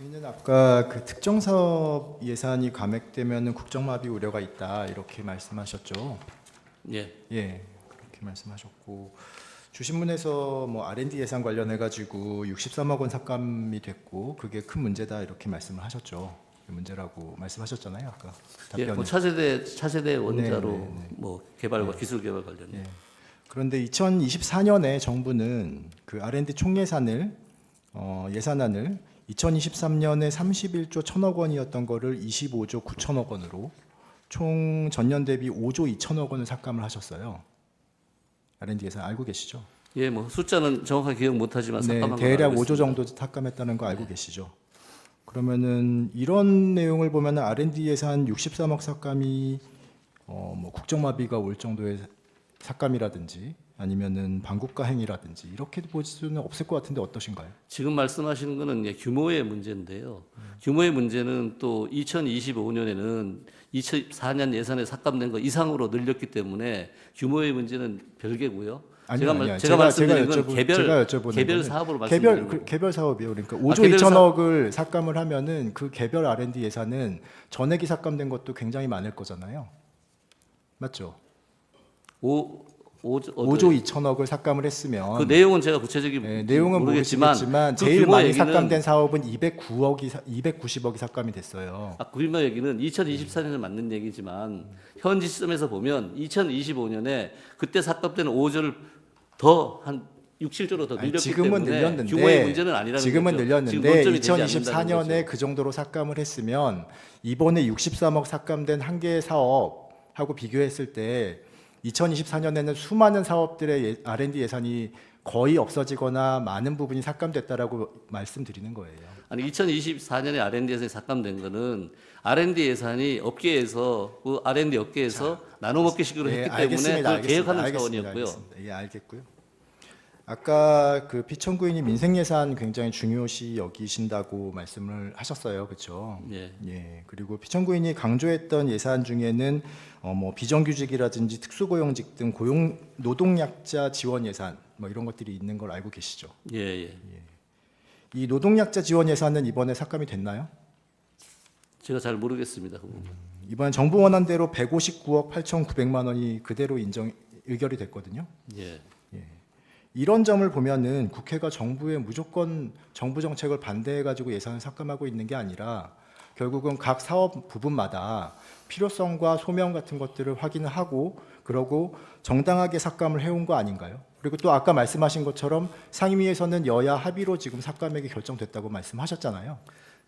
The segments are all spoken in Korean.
저희는 아까 그 특정 사업 예산이 감액되면은 국정마비 우려가 있다 이렇게 말씀하셨죠. 예. 예, 그렇게 말씀하셨고 주신문에서 뭐 R&D 예산 관련해 가지고 63억 원 삭감이 됐고 그게 큰 문제다 이렇게 말씀을 하셨죠. 문제라고 말씀하셨잖아요 아까 예, 답변에. 뭐 차세대 원자로 네, 네, 네. 뭐 개발과 기술 개발 관련. 예. 그런데 2024년에 정부는 그 R&D 총 예산을 예산안을 2023년에 31조 1천억 원이었던 거를 25조 9천억 원으로 총 전년 대비 5조 2천억 원을 삭감을 하셨어요. R&D 예산 알고 계시죠? 예, 뭐 숫자는 정확하게 기억 못하지만 네, 삭감한 걸 대략 알고 5조 정도 삭감했다는 거 알고 계시죠? 그러면은 이런 내용을 보면은 R&D 예산 63억 삭감이 뭐 국정마비가 올 정도의 삭감이라든지 아니면은 반국가 행위라든지 이렇게 볼 수는 없을 것 같은데 어떠신가요? 지금 말씀하시는 거는 이제 규모의 문제인데요. 규모의 문제는 또 2025년에는 2004년 예산에 삭감된 거 이상으로 늘렸기 때문에 규모의 문제는 별개고요. 제가 말씀드린 건 개별 사업으로 말씀드리는 거고. 개별 사업이요. 그러니까 5조 개별 2천억을 삭감을 하면은 그 개별 R&D 예산은 전액이 삭감된 것도 굉장히 많을 거잖아요. 맞죠? 5조 2천억을 삭감을 했으면 그 내용은 제가 구체적인 내용은 모르겠지만 모르겠지만 그 제일 규모 많이 얘기는, 삭감된 사업은 290억이 삭감이 됐어요. 규모 얘기는 2024년에 맞는 얘기지만 현지 시점에서 보면 2025년에 그때 삭감된 5조를 더 한 6, 7조로 더 늘렸기 지금은 때문에 늘렸는데 규모의 문제는 아니라는 지금은 거죠. 늘렸는데 지금 2024년에 그 정도로 삭감을 했으면 이번에 63억 삭감된 한 개의 사업하고 비교했을 때 2024년에는 수많은 사업들의 R&D 예산이 거의 없어지거나 많은 부분이 삭감됐다라고 말씀드리는 거예요. 아니 2024년에 R&D 예산이 삭감된 거는 R&D 예산이 업계에서 그 R&D 업계에서 나눠 먹기식으로 했기 때문에 그걸 계획하는 차원이었고요. 예, 알겠고요. 아까 그 피청구인이 민생 예산 굉장히 중요시 여기신다고 말씀을 하셨어요, 그렇죠? 예. 예. 그리고 피청구인이 강조했던 예산 중에는 뭐 비정규직이라든지 특수고용직 등 고용 노동약자 지원 예산 뭐 이런 것들이 있는 걸 알고 계시죠? 예, 예. 이 노동약자 지원 예산은 이번에 삭감이 됐나요? 제가 잘 모르겠습니다. 그 부분. 이번 정부 원안대로 159억 8,900만 원이 그대로 의결이 됐거든요. 예. 이런 점을 보면은 국회가 정부의 무조건 정부 정책을 반대해 가지고 예산을 삭감하고 있는 게 아니라 결국은 각 사업 부분마다 필요성과 소명 같은 것들을 확인을 하고 그러고 정당하게 삭감을 해온 거 아닌가요? 그리고 또 아까 말씀하신 것처럼 상임위에서는 여야 합의로 지금 삭감액이 결정됐다고 말씀하셨잖아요.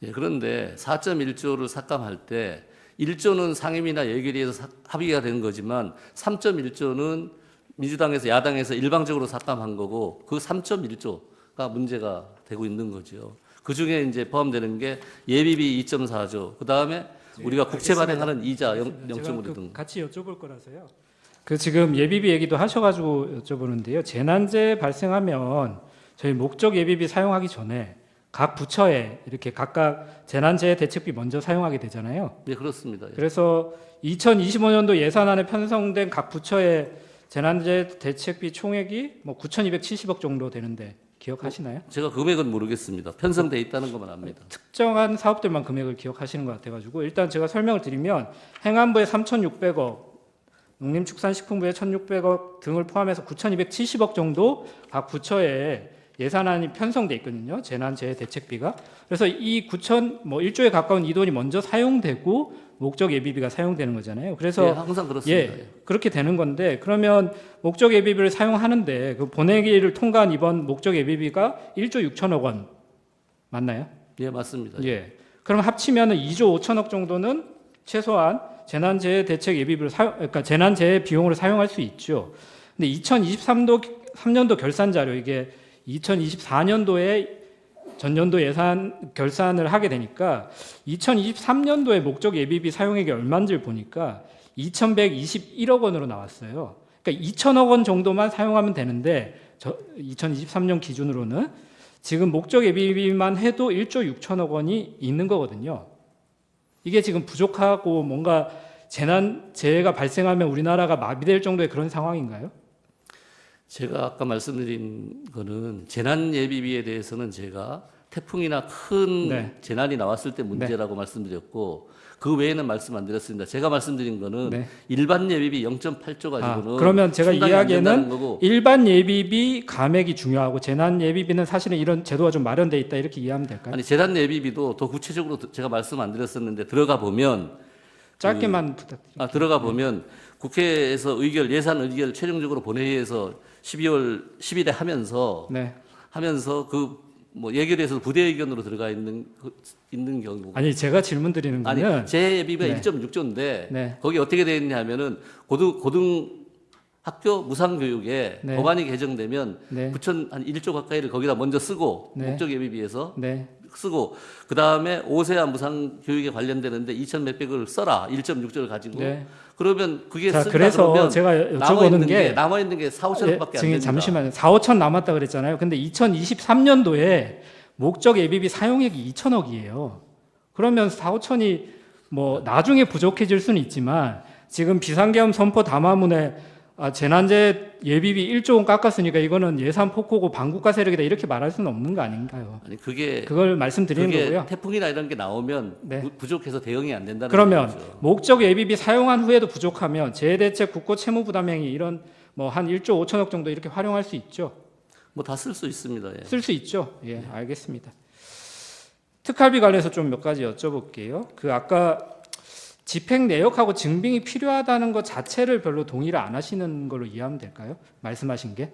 예, 그런데 4.1조를 삭감할 때 1조는 상임위나 예결위에서 합의가 된 거지만 3.1조는 민주당에서 야당에서 일방적으로 삭감한 거고 그 3.1조가 문제가 되고 있는 거죠. 그 중에 이제 포함되는 게 예비비 2.4조, 그 다음에 우리가 국채 발행하는 이자 0.5조 등. 같이 여쭤볼 거라서요. 그 지금 예비비 얘기도 하셔가지고 여쭤보는데요. 재난재 발생하면 저희 목적 예비비 사용하기 전에 각 부처에 이렇게 각각 재난재해 대책비 먼저 사용하게 되잖아요. 네, 그렇습니다. 그래서 2025년도 예산안에 편성된 각 부처의 재난재해 대책비 총액이 뭐 9,270억 정도 되는데 기억하시나요? 제가 금액은 모르겠습니다. 편성돼 있다는 것만 압니다. 특정한 사업들만 금액을 기억하시는 것 같아가지고 일단 제가 설명을 드리면 행안부에 3,600억, 농림축산식품부에 1,600억 등을 포함해서 9,270억 정도 각 부처에 예산안이 편성돼 있거든요. 재난재해 대책비가. 그래서 이 1조에 가까운 이 돈이 먼저 사용되고 목적 예비비가 사용되는 거잖아요. 그래서 예, 항상 그렇습니다. 예, 그렇게 되는 건데 그러면 목적 예비비를 사용하는데 그 본회의를 통과한 이번 목적 예비비가 1조 6천억 원 맞나요? 예, 맞습니다. 예. 그럼 합치면은 2조 5천억 정도는 최소한 재난재해 대책 예비비를 그러니까 재난재해 비용으로 사용할 수 있죠. 근데 2023년도 결산 자료 이게 2024년도에 전년도 예산 결산을 하게 되니까 2023년도에 목적 예비비 사용액이 얼마인지를 보니까 2,121억 원으로 나왔어요. 그러니까 2천억 원 정도만 사용하면 되는데 2023년 기준으로는 지금 목적 예비비만 해도 1조 6천억 원이 있는 거거든요. 이게 지금 부족하고 뭔가 재해가 발생하면 우리나라가 마비될 정도의 그런 상황인가요? 제가 아까 말씀드린 거는 재난 예비비에 대해서는 제가 태풍이나 큰 네. 재난이 나왔을 때 문제라고 말씀드렸고 그 외에는 말씀 안 드렸습니다. 제가 말씀드린 거는 네. 일반 예비비 0.8조 가지고는 그러면 제가 충당이 안 된다는 이야기는 거고 일반 예비비 감액이 중요하고 재난 예비비는 사실은 이런 제도가 좀 마련돼 있다 이렇게 이해하면 될까요? 아니 재난 예비비도 더 구체적으로 제가 말씀 안 드렸었는데 들어가 보면 짧게만 부탁드립니다. 들어가 보면 국회에서 예산 의결 최종적으로 본회의에서 12월 10일에 하면서 네. 그 뭐 예결위에서 부대 의견으로 들어가 있는 경우 아니 제가 질문 드리는 거는 아니 제 예비비가 네. 1.6조인데 네. 거기 어떻게 되어 있냐면은 고등 학교 무상 교육에 네. 법안이 개정되면 네. 부천 한 1조 가까이를 거기다 먼저 쓰고 네. 목적 예비비에서 네. 쓰고 그다음에 5세와 무상 교육에 관련되는데 2천 몇백을 써라 1.6조를 가지고 네. 그러면 그게 자, 쓴다 그래서 그러면 제가 남아 여쭤보는 있는 게 남아 있는 게 4, 5천원밖에 안 지금 됩니다. 잠시만요. 4, 5천 남았다 그랬잖아요. 근데 2023년도에 목적 예비비 사용액이 2천억이에요. 그러면 4, 5천이 뭐 나중에 부족해질 수는 있지만 지금 비상계엄 선포 담화문에 재난재 예비비 1조 원 깎았으니까 이거는 예산 폭호고 반국가 세력이다 이렇게 말할 수는 없는 거 아닌가요? 아니 그게 그걸 말씀드리는 거고요. 태풍이나 이런 게 나오면 네. 부족해서 대응이 안 된다는 그러면 거죠. 목적 예비비 사용한 후에도 부족하면 재대책 국고 채무 부담행위 이런 뭐 한 1조 5천억 정도 이렇게 활용할 수 있죠. 뭐 다 쓸 수 있습니다. 예. 쓸 수 있죠. 예, 알겠습니다. 특활비 관련해서 좀 몇 가지 여쭤볼게요. 그 아까 집행 내역하고 증빙이 필요하다는 것 자체를 별로 동의를 안 하시는 걸로 이해하면 될까요? 말씀하신 게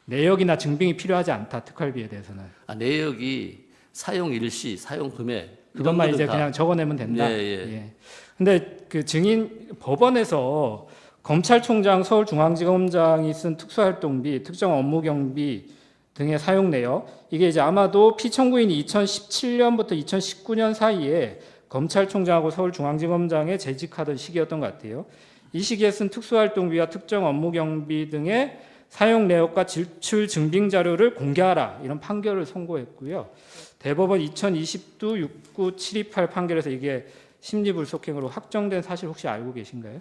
내역이나 증빙이 필요하지 않다 특활비에 대해서는. 내역이 사용 일시, 사용 금액 이것만 이런 이제 거는 그냥 적어내면 된다. 예, 예. 예. 근데 그 증인 법원에서 검찰총장, 서울중앙지검장이 쓴 특수활동비, 특정 업무 경비 등의 사용 내역 이게 이제 아마도 피청구인이 2017년부터 2019년 사이에 검찰총장하고 서울중앙지검장에 재직하던 시기였던 것 같아요. 이 시기에 쓴 특수활동비와 특정 업무 경비 등의 사용 내역과 지출 증빙 자료를 공개하라 이런 판결을 선고했고요. 대법원 2020도 69728 판결에서 이게 심리불속행으로 확정된 사실 혹시 알고 계신가요?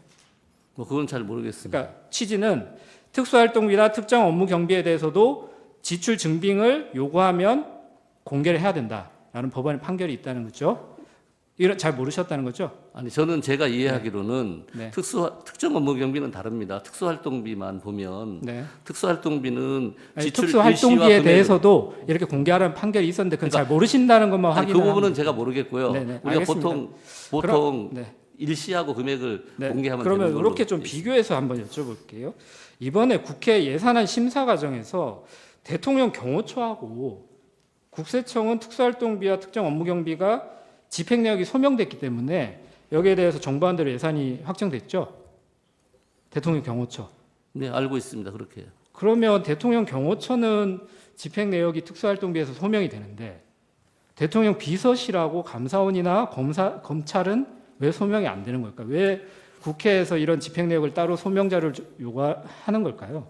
뭐 그건 잘 모르겠습니다. 그러니까 취지는 특수활동비나 특정 업무 경비에 대해서도 지출 증빙을 요구하면 공개를 해야 된다라는 법원의 판결이 있다는 거죠. 이런 잘 모르셨다는 거죠? 아니 저는 제가 이해하기로는 네. 특정 업무 경비는 다릅니다. 특수활동비만 보면 네. 특수활동비는 아니, 지출 특수활동비에 일시와 금액을- 대해서도 이렇게 공개하라는 판결이 있었는데 그건 잘 모르신다는 것만 아니, 그 확인을 부분은 하면 제가 모르겠고요. 네네, 우리가 알겠습니다. 보통 네. 일시하고 금액을 네. 공개하면 그러면 되는 걸로 이렇게 좀 돼 있습니다. 비교해서 한번 여쭤볼게요. 이번에 국회 예산안 심사 과정에서 대통령 경호처하고 국세청은 특수활동비와 특정 업무 경비가 집행 내역이 소명됐기 때문에 여기에 대해서 정부안대로 예산이 확정됐죠. 대통령 경호처. 네, 알고 있습니다. 그렇게. 그러면 대통령 경호처는 집행 내역이 특수활동비에서 소명이 되는데 대통령 비서실하고 감사원이나 검찰은 왜 소명이 안 되는 걸까요? 왜 국회에서 이런 집행 내역을 따로 소명 자료를 요구하는 걸까요?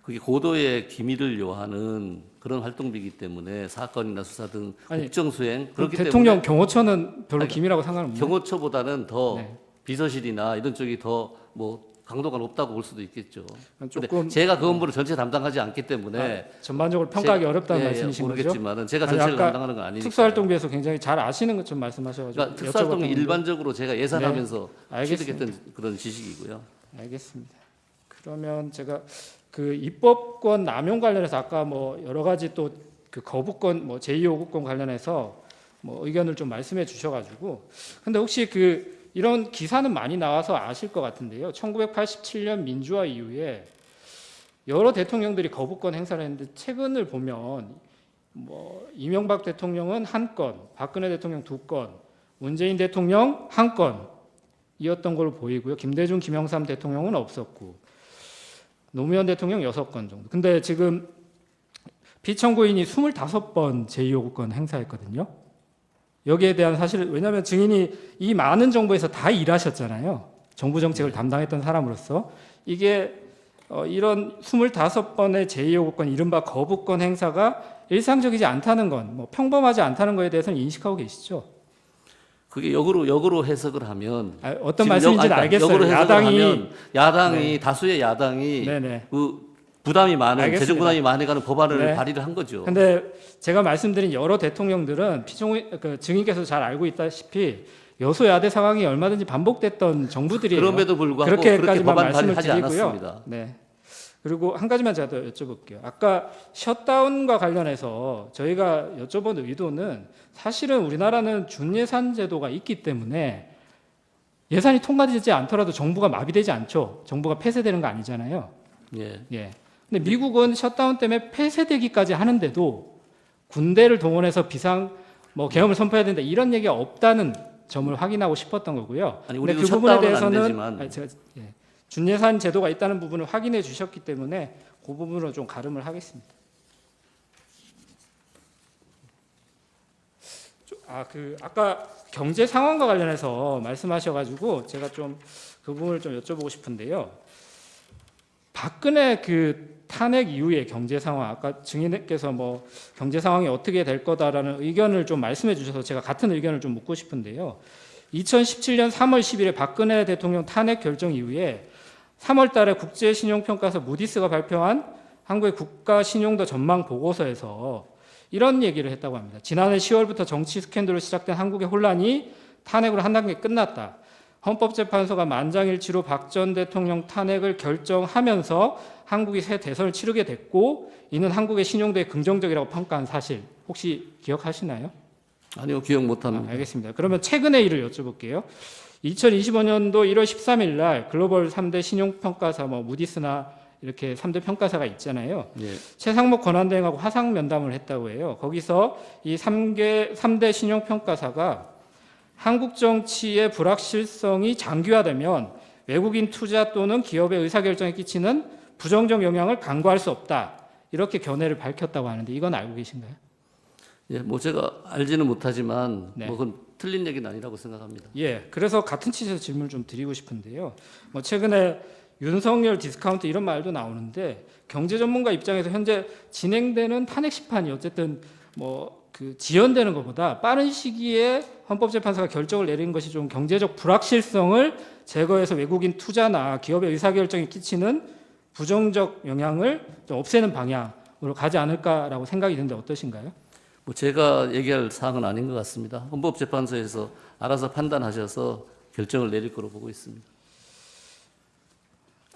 그게 고도의 기밀을 요하는 그런 활동비이기 때문에 사건이나 수사 등 아니, 국정 수행 그렇기 대통령 때문에 경호처는 별로 아니, 기밀하고 상관없나요? 경호처보다는 더 네. 비서실이나 이런 쪽이 더 뭐 강도가 높다고 볼 수도 있겠죠. 조금 근데 제가 그 업무를 전체 담당하지 않기 때문에 전반적으로 평가하기 어렵다는 예, 말씀이신 거죠? 모르겠지만은 제가 아니, 전체를 아까 담당하는 건 아니니까. 특수활동비에서 굉장히 잘 아시는 것좀 말씀하셔가지고 그러니까 특수활동이 여쭤봤던 건데. 일반적으로 제가 예산하면서 알겠습니다. 취득했던 그런 지식이고요. 알겠습니다. 그러면 제가 그 입법권 남용 관련해서 아까 뭐 여러 가지 또 그 거부권 뭐 제2요구권 관련해서 뭐 의견을 좀 말씀해 주셔가지고 근데 혹시 그 이런 기사는 많이 나와서 아실 것 같은데요. 1987년 민주화 이후에 여러 대통령들이 거부권 행사를 했는데 최근을 보면 뭐 이명박 대통령은 한 건, 박근혜 대통령 두 건, 문재인 대통령 한 건이었던 걸로 보이고요. 김대중, 김영삼 대통령은 없었고 노무현 대통령 6건 정도. 근데 지금 피청구인이 25번 제2요구권 행사했거든요. 여기에 대한 사실 왜냐하면 증인이 이 많은 정부에서 다 일하셨잖아요. 정부 정책을 담당했던 사람으로서 이게 이런 25번의 제2요구권 이른바 거부권 행사가 일상적이지 않다는 건 뭐 평범하지 않다는 거에 대해서는 인식하고 계시죠? 그게 역으로 해석을 하면 어떤 지금 말씀인지는 알겠어요. 역으로 해석을 야당이 하면 야당이 네. 다수의 야당이 네네. 그 부담이 많은 알겠습니다. 재정 부담이 많아가는 법안을 네. 발의를 한 거죠. 근데 제가 말씀드린 여러 대통령들은 증인께서 잘 알고 있다시피 여소야대 상황이 얼마든지 반복됐던 정부들이에요. 그럼에도 불구하고 그렇게 그렇게까지만 법안 말씀을 발의하지 드리고요. 않았습니다. 네. 그리고 한 가지만 제가 더 여쭤볼게요. 아까 셧다운과 관련해서 저희가 여쭤본 의도는 사실은 우리나라는 준예산 제도가 있기 때문에 예산이 통과되지 않더라도 정부가 마비되지 않죠. 정부가 폐쇄되는 거 아니잖아요. 예. 예. 근데 미국은 셧다운 때문에 폐쇄되기까지 하는데도 군대를 동원해서 계엄을 선포해야 된다 이런 얘기가 없다는 점을 확인하고 싶었던 거고요. 아니, 근데 우리도 그 부분에 셧다운은 안 대해서는 되지만. 제가 준예산 제도가 있다는 부분을 확인해 주셨기 때문에 그 부분으로 좀 가름을 하겠습니다. 아까 경제 상황과 관련해서 말씀하셔가지고 제가 좀 그 부분을 좀 여쭤보고 싶은데요. 박근혜 그 탄핵 이후의 경제 상황, 아까 증인께서 경제 상황이 어떻게 될 거다라는 의견을 좀 말씀해 주셔서 제가 같은 의견을 좀 묻고 싶은데요. 2017년 3월 10일에 박근혜 대통령 탄핵 결정 이후에 3월 달에 국제신용평가사 무디스가 발표한 한국의 국가 신용도 전망 보고서에서 이런 얘기를 했다고 합니다. 지난해 10월부터 정치 스캔들로 시작된 한국의 혼란이 탄핵으로 한 단계 끝났다. 헌법재판소가 만장일치로 박 전 대통령 탄핵을 결정하면서 한국이 새 대선을 치르게 됐고 이는 한국의 신용도에 긍정적이라고 평가한 사실 혹시 기억하시나요? 아니요, 기억 못합니다. 알겠습니다. 그러면 최근의 일을 여쭤볼게요. 2025년도 1월 13일 날 글로벌 3대 신용평가사 무디스나 이렇게 3대 평가사가 있잖아요. 예. 최상목 권한대행하고 화상 면담을 했다고 해요. 거기서 이 3대 신용평가사가 한국 정치의 불확실성이 장기화되면 외국인 투자 또는 기업의 의사결정에 끼치는 부정적 영향을 간과할 수 없다. 이렇게 견해를 밝혔다고 하는데 이건 알고 계신가요? 예, 제가 알지는 못하지만 네. 그건 틀린 얘기는 아니라고 생각합니다. 예, 그래서 같은 취지에서 질문을 좀 드리고 싶은데요. 최근에 윤석열 디스카운트 이런 말도 나오는데 경제 전문가 입장에서 현재 진행되는 탄핵 심판이 어쨌든 지연되는 것보다 빠른 시기에 헌법재판소가 결정을 내린 것이 좀 경제적 불확실성을 제거해서 외국인 투자나 기업의 의사결정에 끼치는 부정적 영향을 좀 없애는 방향으로 가지 않을까라고 생각이 드는데 어떠신가요? 제가 얘기할 사항은 아닌 것 같습니다. 헌법재판소에서 알아서 판단하셔서 결정을 내릴 거로 보고 있습니다.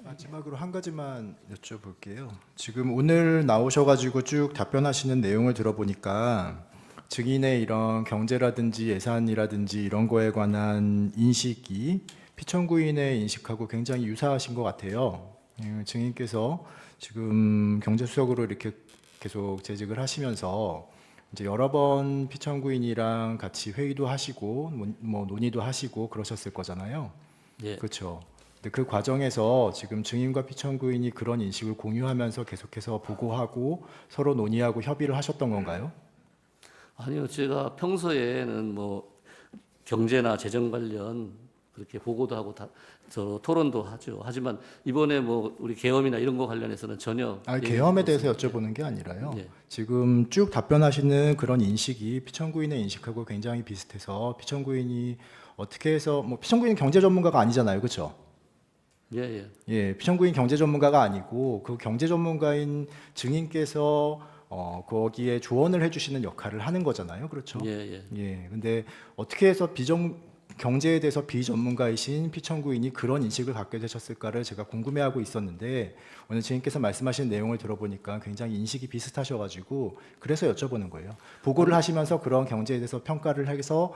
마지막으로 한 가지만 여쭤볼게요. 지금 오늘 나오셔가지고 쭉 답변하시는 내용을 들어보니까 증인의 이런 경제라든지 예산이라든지 이런 거에 관한 인식이 피청구인의 인식하고 굉장히 유사하신 것 같아요. 증인께서 지금 경제수석으로 이렇게 계속 재직을 하시면서 이제 여러 번 피청구인이랑 같이 회의도 하시고 논의도 하시고 그러셨을 거잖아요. 예. 그렇죠. 근데 그 과정에서 지금 증인과 피청구인이 그런 인식을 공유하면서 계속해서 보고하고 서로 논의하고 협의를 하셨던 건가요? 아니요, 제가 평소에는 경제나 재정 관련 그렇게 보고도 하고 토론도 하죠. 하지만 이번에 우리 계엄이나 이런 거 관련해서는 전혀 계엄에 대해서 여쭤보는 게 아니라요. 예. 지금 쭉 답변하시는 그런 인식이 피청구인의 인식하고 굉장히 비슷해서 피청구인이 어떻게 해서 피청구인 경제 전문가가 아니잖아요, 그렇죠? 예. 예, 피청구인 경제 전문가가 아니고 그 경제 전문가인 증인께서 거기에 조언을 해주시는 역할을 하는 거잖아요, 그렇죠? 예. 예, 근데 어떻게 해서 경제에 대해서 비전문가이신 피청구인이 그런 인식을 갖게 되셨을까를 제가 궁금해하고 있었는데 오늘 증인께서 말씀하신 내용을 들어보니까 굉장히 인식이 비슷하셔가지고 그래서 여쭤보는 거예요. 보고를 하시면서 그런 경제에 대해서 평가를 해서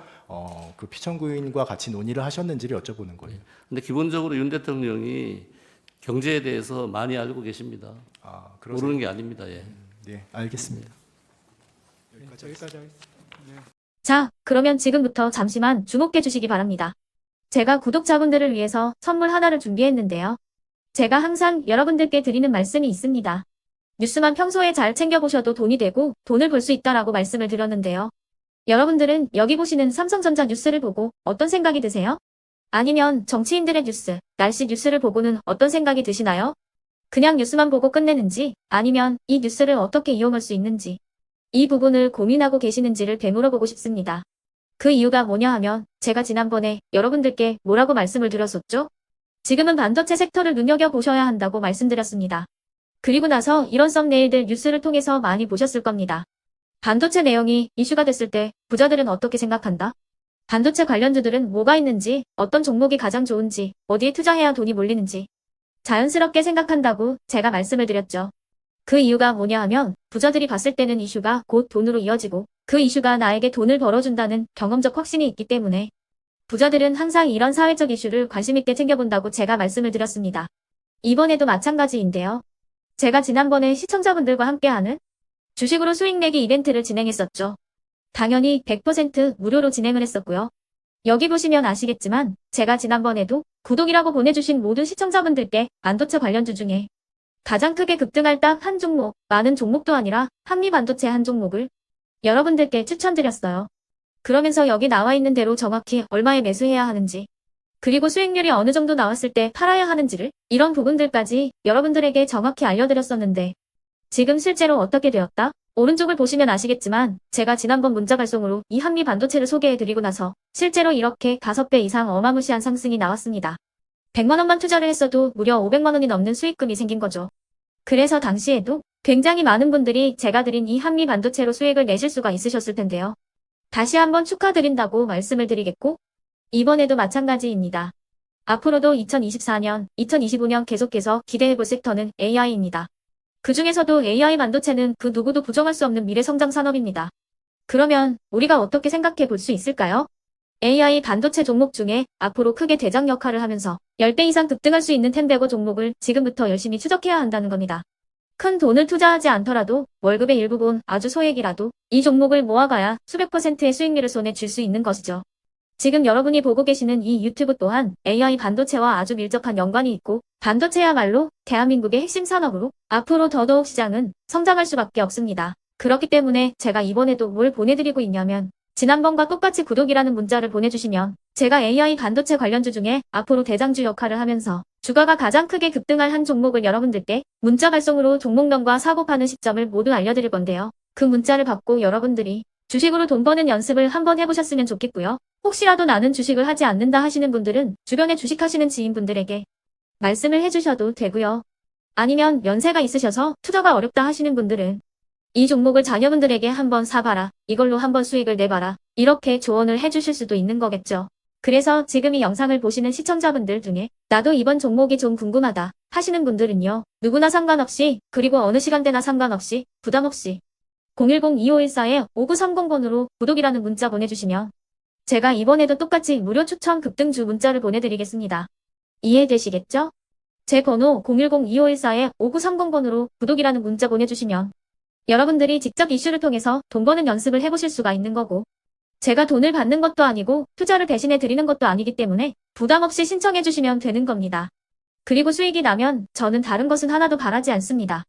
그 피청구인과 같이 논의를 하셨는지를 여쭤보는 거예요. 근데 기본적으로 윤 대통령이 경제에 대해서 많이 알고 계십니다. 그러세요? 모르는 게 아닙니다. 예. 네, 알겠습니다. 여기까지 하겠습니다. 자, 그러면 지금부터 잠시만 주목해 주시기 바랍니다. 제가 구독자분들을 위해서 선물 하나를 준비했는데요. 제가 항상 여러분들께 드리는 말씀이 있습니다. 뉴스만 평소에 잘 챙겨보셔도 돈이 되고 돈을 벌 수 있다라고 말씀을 드렸는데요. 여러분들은 여기 보시는 삼성전자 뉴스를 보고 어떤 생각이 드세요? 아니면 정치인들의 뉴스, 날씨 뉴스를 보고는 어떤 생각이 드시나요? 그냥 뉴스만 보고 끝내는지 아니면 이 뉴스를 어떻게 이용할 수 있는지 이 부분을 고민하고 계시는지를 되물어보고 싶습니다. 그 이유가 뭐냐 하면 제가 지난번에 여러분들께 뭐라고 말씀을 드렸었죠? 지금은 반도체 섹터를 눈여겨보셔야 한다고 말씀드렸습니다. 그리고 나서 이런 썸네일들 뉴스를 통해서 많이 보셨을 겁니다. 반도체 내용이 이슈가 됐을 때 부자들은 어떻게 생각한다? 반도체 관련주들은 뭐가 있는지, 어떤 종목이 가장 좋은지, 어디에 투자해야 돈이 몰리는지 자연스럽게 생각한다고 제가 말씀을 드렸죠. 그 이유가 뭐냐 하면 부자들이 봤을 때는 이슈가 곧 돈으로 이어지고 그 이슈가 나에게 돈을 벌어준다는 경험적 확신이 있기 때문에 부자들은 항상 이런 사회적 이슈를 관심 있게 챙겨본다고 제가 말씀을 드렸습니다. 이번에도 마찬가지인데요. 제가 지난번에 시청자분들과 함께하는 주식으로 수익 내기 이벤트를 진행했었죠. 당연히 100% 무료로 진행을 했었고요. 여기 보시면 아시겠지만 제가 지난번에도 구독이라고 보내주신 모든 시청자분들께 반도체 관련주 중에 가장 크게 급등할 딱 한 종목, 많은 종목도 아니라 한미반도체 한 종목을 여러분들께 추천드렸어요. 그러면서 여기 나와 있는 대로 정확히 얼마에 매수해야 하는지, 그리고 수익률이 어느 정도 나왔을 때 팔아야 하는지를 이런 부분들까지 여러분들에게 정확히 알려드렸었는데 지금 실제로 어떻게 되었다? 오른쪽을 보시면 아시겠지만 제가 지난번 문자 발송으로 이 한미반도체를 소개해드리고 나서 실제로 이렇게 5배 이상 어마무시한 상승이 나왔습니다. 100만 원만 투자를 했어도 무려 500만 원이 넘는 수익금이 생긴 거죠. 그래서 당시에도 굉장히 많은 분들이 제가 드린 이 한미반도체로 수익을 내실 수가 있으셨을 텐데요. 다시 한번 축하드린다고 말씀을 드리겠고 이번에도 마찬가지입니다. 앞으로도 2024년, 2025년 계속해서 기대해볼 섹터는 AI입니다. 그 중에서도 AI 반도체는 그 누구도 부정할 수 없는 미래 성장 산업입니다. 그러면 우리가 어떻게 생각해 볼 수 있을까요? AI 반도체 종목 중에 앞으로 크게 대장 역할을 하면서 10배 이상 급등할 수 있는 텐베고 종목을 지금부터 열심히 추적해야 한다는 겁니다. 큰 돈을 투자하지 않더라도 월급의 일부분 아주 소액이라도 이 종목을 모아가야 수백 %의 수익률을 손에 쥘 수 있는 것이죠. 지금 여러분이 보고 계시는 이 유튜브 또한 AI 반도체와 아주 밀접한 연관이 있고 반도체야말로 대한민국의 핵심 산업으로 앞으로 더더욱 시장은 성장할 수밖에 없습니다. 그렇기 때문에 제가 이번에도 뭘 보내드리고 있냐면 지난번과 똑같이 구독이라는 문자를 보내주시면 제가 AI 반도체 관련주 중에 앞으로 대장주 역할을 하면서 주가가 가장 크게 급등할 한 종목을 여러분들께 문자 발송으로 종목명과 사고 파는 시점을 모두 알려드릴 건데요. 그 문자를 받고 여러분들이 주식으로 돈 버는 연습을 한번 해보셨으면 좋겠고요. 혹시라도 나는 주식을 하지 않는다 하시는 분들은 주변에 주식하시는 지인분들에게 말씀을 해주셔도 되고요. 아니면 연세가 있으셔서 투자가 어렵다 하시는 분들은 이 종목을 자녀분들에게 한번 사봐라. 이걸로 한번 수익을 내봐라. 이렇게 조언을 해주실 수도 있는 거겠죠. 그래서 지금 이 영상을 보시는 시청자분들 중에 나도 이번 종목이 좀 궁금하다 하시는 분들은요. 누구나 상관없이 그리고 어느 시간대나 상관없이 부담 없이 010-2514-5930번으로 구독이라는 문자 보내주시면 제가 이번에도 똑같이 무료 추천 급등주 문자를 보내드리겠습니다. 이해되시겠죠? 제 번호 010-2514-5930번으로 구독이라는 문자 보내주시면 여러분들이 직접 이슈를 통해서 돈 버는 연습을 해보실 수가 있는 거고 제가 돈을 받는 것도 아니고 투자를 대신해 드리는 것도 아니기 때문에 부담 없이 신청해 주시면 되는 겁니다. 그리고 수익이 나면 저는 다른 것은 하나도 바라지 않습니다.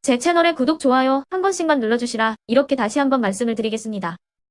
제 채널에 구독, 좋아요 한 번씩만 눌러주시라 이렇게 다시 한번 말씀을 드리겠습니다.